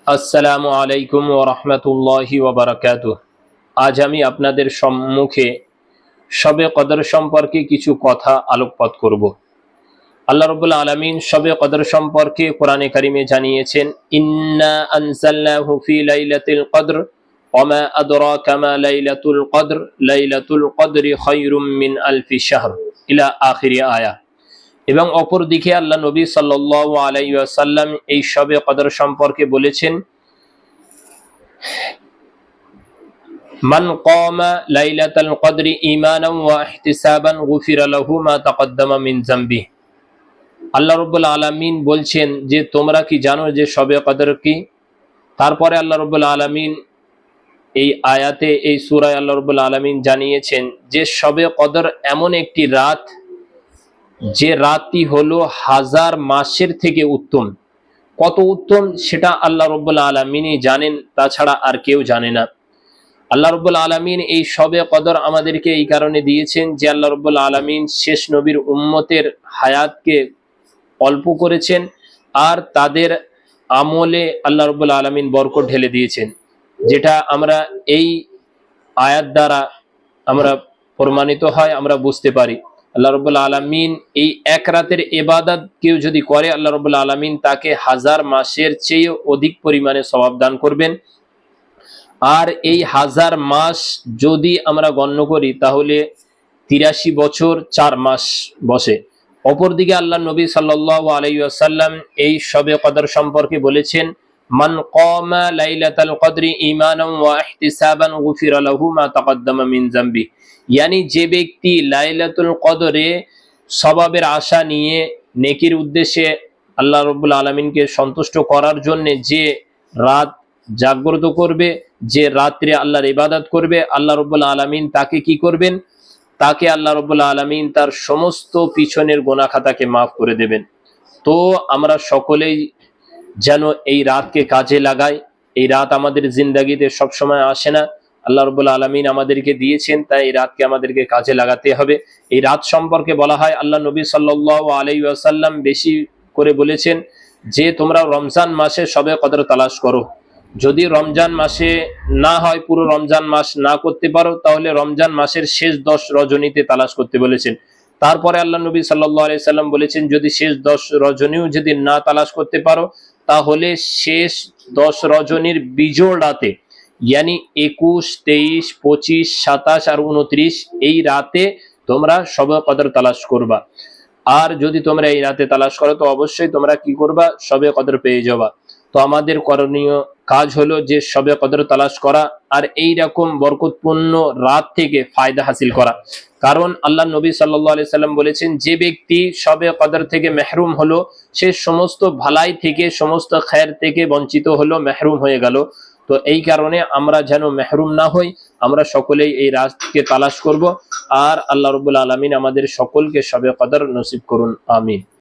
আসসালামু আলাইকুম ওয়া রাহমাতুল্লাহি ওয়া বারাকাতুহু। আজ আমি আপনাদের সম্মুখে শবে কদর সম্পর্কে কিছু কথা আলোকপাত করব। আল্লাহ রাব্বুল আলামিন শবে কদর সম্পর্কে কোরআনে কারিমে জানিয়েছেন, ইন্না আনজালনাহু ফি লাইলাতিল কদর ওয়া মা আদরাকা মা লাইলাতুল কদর, লাইলাতুল কদরি খায়রুম মিন আলফি শাহর, ইলা আখিরি আয়া। এবং অপরদিকে আল্লাহ নবী সাল্লাল্লাহু আলাইহি ওয়াসাল্লাম এই শবে কদর সম্পর্কে বলেছেন, মান কামা লাইলাতাল কদরি ঈমানান ওয়া ইহতিসাবান গুফিরা লাহু মা তাকদ্দামা মিন যামবি। আল্লাহ রাব্বুল আলামিন বলছেন যে তোমরা কি জানো যে শবে কদর কি? তারপরে আল্লাহ রাব্বুল আলামিন এই আয়াতে, এই সূরায় আল্লাহ রাব্বুল আলামিন জানিয়েছেন যে শবে কদর এমন একটি রাত, যে রাতটি হলো হাজার মাসের থেকে উত্তম। কত উত্তম সেটা আল্লাহ রাব্বুল আলামিনই জানেন, তাছাড়া আর কেউ জানে না। আল্লাহ রাব্বুল আলামিন এই শবে কদর আমাদেরকে এই কারণে দিয়েছেন যে আল্লাহ রাব্বুল আলামিন শেষ নবীর উম্মতের হায়াতকে অল্প করেছেন আর তাদের আমলে আল্লাহ রাব্বুল আলামিন বরকত ঢেলে দিয়েছেন, যেটা আমরা এই আয়াত দ্বারা আমরা প্রমাণিত হয়, আমরা বুঝতে পারি। আল্লাহ রাব্বুল আলামিন এই এক রাতের ইবাদত কেউ যদি করে, আল্লাহ রাব্বুল আলামিন তাকে হাজার মাসের চেয়ে অধিক পরিমাণে সওয়াব দান করবেন। আর এই হাজার মাস যদি আমরা গণ্য করি তাহলে ৮৩ বছর ৪ মাস বসে। অপরদিকে আল্লাহ নবী সাল্লাল্লাহু আলাইহি ওয়াসাল্লাম এই শবে কদর সম্পর্কে বলেছেন, মান কামা লাইলাতাল কদরি ঈমানান ওয়া ইহতিসাবান গুফিরা লাহু মা তাকদ্দামা মিন যামবি। ইয়ানি যে ব্যক্তি লাইলাতুল কদরে সওয়াবের আশা নিয়ে নেকির উদ্দেশ্যে আল্লাহ রাব্বুল আলামিনকে সন্তুষ্ট করার জন্য যে রাত জাগ্রত করবে, যে রাত্রে আল্লাহর ইবাদত করবে, আল্লাহ রাব্বুল আলামিন তাকে কি করবেন? তাকে আল্লাহ রাব্বুল আলামিন তার সমস্ত পিছনের গুনাহ খাতাকে মাফ করে দেবেন। তো আমরা সকলেই যেন এই রাতকে কাজে লাগাই। এই রাত আমাদের জিন্দেগিতে সবসময় আসে না, আল্লাহ রাব্বুল আলামিন আমাদেরকে দিয়েছেন, তাই এই রাতকে আমাদেরকে কাজে লাগাতে হবে। এই রাত সম্পর্কে বলা হয়, আল্লাহ নবী সাল্লাল্লাহু আলাইহি ওয়াসাল্লাম বেশি করে বলেছেন যে তোমরা রমজান মাসে শবে কদর তালাশ করো। যদি রমজান মাসে না হয়, পুরো রমজান মাস না করতে পারো, তাহলে রমজান মাসের শেষ 10 রজনীতে তালাশ করতে বলেছেন। তারপরে আল্লাহ নবী সাল্লাল্লাহু আলাইহি সাল্লাম বলেছেন, যদি শেষ 10 রজনীও যদি না তালাশ করতে পারো, তাহলে শেষ 10 রজনীর বিজোড় রাতে, ইয়ানি 21, 23, 25, 27 আর 29 এই রাতে তোমরা শবে কদর তালাশ করবা। আর যদি তোমরা এই রাতে তালাশ করো তো অবশ্যই তোমরা কি করবা? শবে কদর পেয়ে যাবা। তো আমাদের করণীয় কাজ হলো যে শবে কদর তালাশ করা আর এই রকম বরকতপূর্ণ রাত থেকে ফায়দা হাসিল করা। কারণ আল্লাহ নবী সাল্লাল্লাহু আলাইহি সাল্লাম বলেছেন, যে ব্যক্তি শবে কদর থেকে মেহরুম হলো, সে সমস্ত ভালাই থেকে, সমস্ত খায়ের থেকে বঞ্চিত হলো, মেহরুম হয়ে গেল। তো এই কারণে আমরা যেন মেহরুম না হই, আমরা সকলেই এই রাতকে তালাশ করব। আর আল্লাহ রাব্বুল আলামিন আমাদের সকলকে শবে কদর নসিব করুন, আমিন।